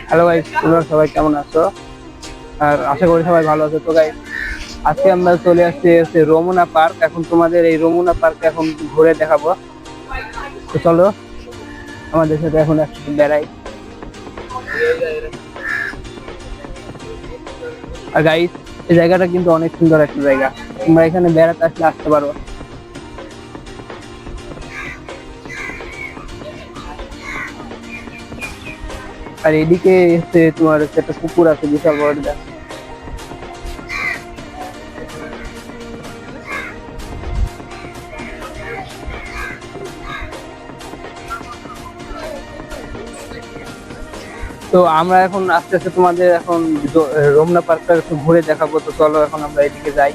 Hello guys, তোমরা সবাই কেমন আছো? আর আশা করি সবাই ভালো আছো। তো গাইস, আজকে আমরা চলে আসছি রমুনা পার্ক। এখন তোমাদের এই রমুনা পার্ক এখন ঘুরে দেখাবো। তো চলো আমাদের সাথে এখন একটু বেড়াই। আর গাইস, এই জায়গাটা কিন্তু অনেক সুন্দর একটা জায়গা। তোমরা এখানে বেড়াতে আসলে আসতে পারো। আর এদিকে তোমার একটা পুকুর আছে, বিশাল বড়। তো আমরা এখন আস্তে আস্তে তোমাদের এখন রমনা পার্কটা একটু ঘুরে দেখাবো। তো চলো এখন আমরা এদিকে যাই।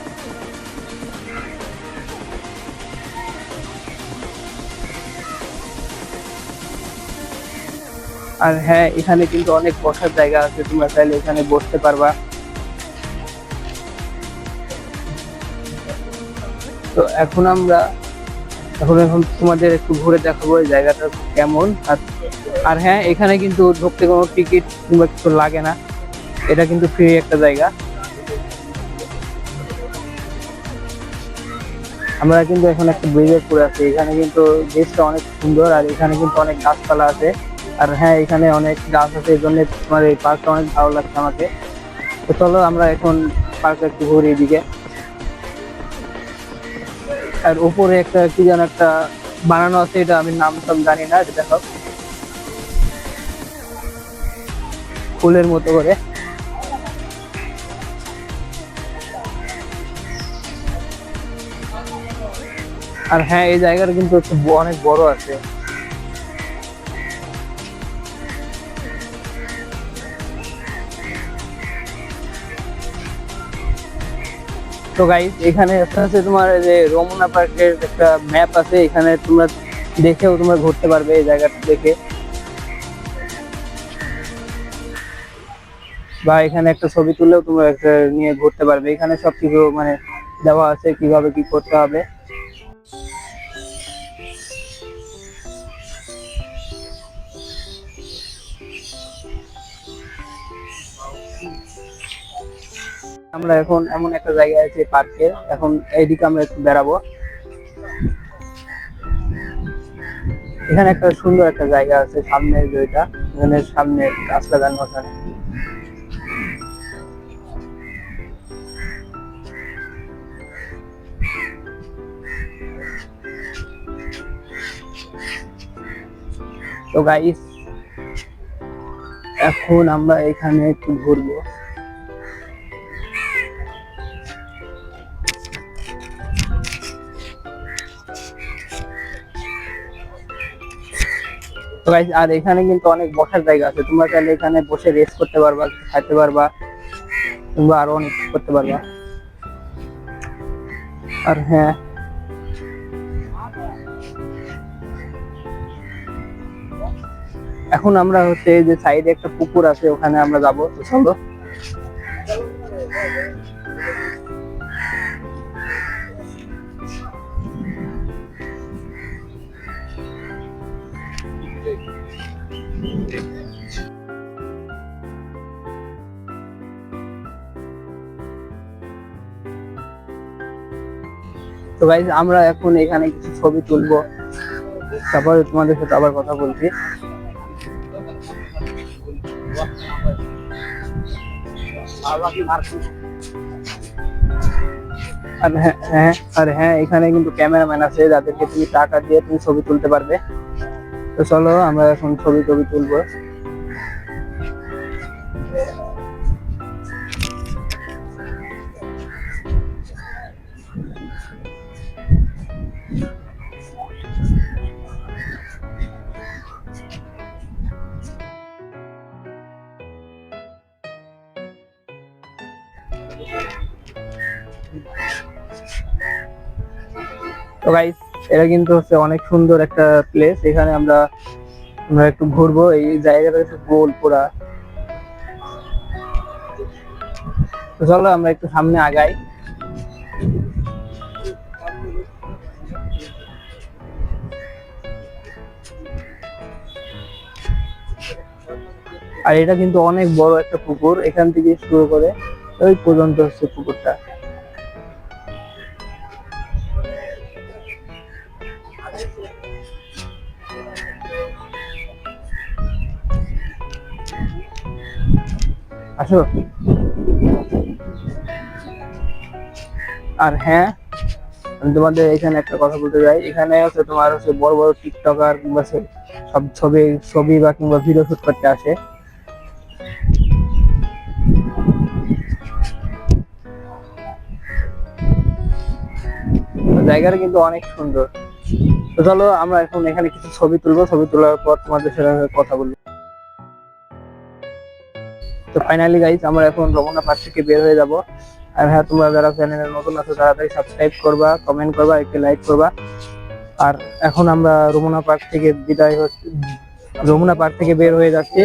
আর হ্যাঁ, এখানে কিন্তু অনেক বসার জায়গা আছে, তোমরা চাইলে এখানে বসতে পারবা। তো এখন তোমাদের একটু ঘুরে দেখাবো এই জায়গাটা কেমন। আর হ্যাঁ, এখানে কিন্তু ঢুকতে কোনো টিকিট কিংবা কিছু লাগে না। এটা কিন্তু ফ্রি একটা জায়গা। আমরা কিন্তু এখন একটা ব্রিজের উপরে আছি। এখানে কিন্তু ব্রিজটা অনেক সুন্দর, আর এখানে কিন্তু অনেক গাছপালা আছে। আর হ্যাঁ, এখানে অনেক গাছ আছে, এই জন্য তোমার এই পার্কটা অনেক ভালো লাগছে আমাকে। তো চলো আমরা এখন পার্কে একটু ঘুরি এদিকে। আর উপরে একটা কি যেন একটা বানানো আছে, এটা আমি নাম টাম জানি না। এটা দেখো, ফুলের মতো করে। আর হ্যাঁ, এই জায়গাটা কিন্তু অনেক বড় আছে। তো গাইস, এখানে আছে তোমার এই যে রমনা পার্কের একটা ম্যাপ আছে, এখানে তোমরা দেখেও তোমরা ঘুরতে পারবে এই জায়গাটা দেখে। বা এখানে একটা ছবি তুললেও তোমরা একটা নিয়ে ঘুরতে পারবে। এখানে সবকিছু মানে দেওয়া আছে কিভাবে কি করতে হবে। আমরা এখন এমন একটা জায়গায় আছি পার্কে, এখন এইদিকে আমরা একটু বেড়াবো। এখানে একটা সুন্দর একটা জায়গা আছে সামনে, যেটা এখানে সামনে গাছ লাগানো ওখানে। তো গাইস, এখন আমরা এখানে একটু ঘুরবো। তো গাইস, আর এখানে কিন্তু অনেক বসার জায়গা আছে, তোমরা চাইলে এখানে বসে রেস্ট করতে পারবা, খাইতে পারবা, কিংবা আরো অনেক কিছু করতে পারবা। আর হ্যাঁ, এখন আমরা এই যে সাইডে একটা পুকুর আছে, ওখানে আমরা যাবো। তো চলো। তো গাইস, আমরা এখন এখানে কিছু ছবি তুলবো, তারপরে তোমাদের সাথে আবার কথা বলছি। আর হ্যাঁ, এখানে কিন্তু ক্যামেরাম্যান আছে, যাদেরকে তুমি টাকা দিয়ে তুমি ছবি তুলতে পারবে। তো চলো আমরা এখন ছবি তুলবো। তো গাইস, এটা কিন্তু হচ্ছে অনেক সুন্দর একটা প্লেস। এখানে আমরা আমরা একটু ঘুরবো। এই জায়গাটা হচ্ছে গোল পুরা। তো চলো আমরা একটু সামনে আগাই। আর এটা কিন্তু অনেক বড় একটা পুকুর, এখান থেকে শুরু করে ওই পর্যন্ত হচ্ছে পুকুরটা। আসো। আর হ্যাঁ, আমি তোমাদের এখানে একটা কথা বলতে চাই, এখানে হচ্ছে তোমার হচ্ছে বড় বড় টিকটকার কিংবা সব ছবি ছবি বা কিংবা ভিডিও শুট করতে আসে। তো জায়গাটা কিন্তু অনেক সুন্দর। তো চলো আমরা এখন এখানে কিছু ছবি তুলবো, ছবি তোলার পর তোমাদের সাথে কথা বলবো। তো ফাইনালি গাইস আমরা এখন রমনা পার্ক থেকে বের হয়ে যাব। আর হ্যাঁ, তোমরা যারা চ্যানেলে নতুন আছো তাড়াতাড়ি সাবস্ক্রাইব করবা, কমেন্ট করবা, একটি লাইক করবা। আর এখন আমরা রমনা পার্ক থেকে বের হয়ে যাচ্ছি।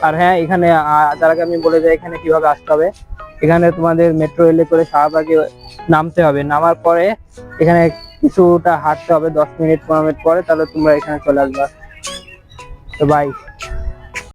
আর হ্যাঁ, এখানে তার আগে আমি বলে যাই এখানে কিভাবে আসতে হবে। এখানে তোমাদের মেট্রো রেলে করে শাহবাগে নামতে হবে, নামার পরে এখানে কিছুটা হাঁটতে হবে, 10 মিনিট 15 মিনিট পরে, তাহলে তোমরা এখানে চলে আসবা। তো বাই।